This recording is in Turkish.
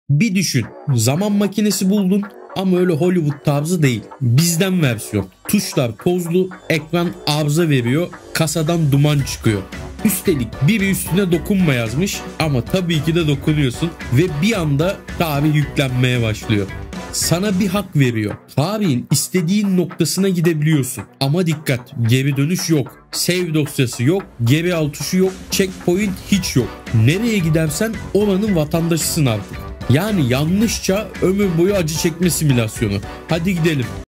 Bir düşün, zaman makinesi buldun ama öyle Hollywood tarzı değil. Bizden versiyon. Tuşlar tozlu, ekran arıza veriyor, kasadan duman çıkıyor. Üstelik biri üstüne dokunma yazmış ama tabii ki de dokunuyorsun ve bir anda tarih yüklenmeye başlıyor. Sana bir hak veriyor. Tarihin istediğin noktasına gidebiliyorsun. Ama dikkat, geri dönüş yok. Save dosyası yok, geri al tuşu yok, checkpoint hiç yok. Nereye gidersen oranın vatandaşısın artık. Yani yanlışça ömür boyu acı çekme simülasyonu. Hadi gidelim.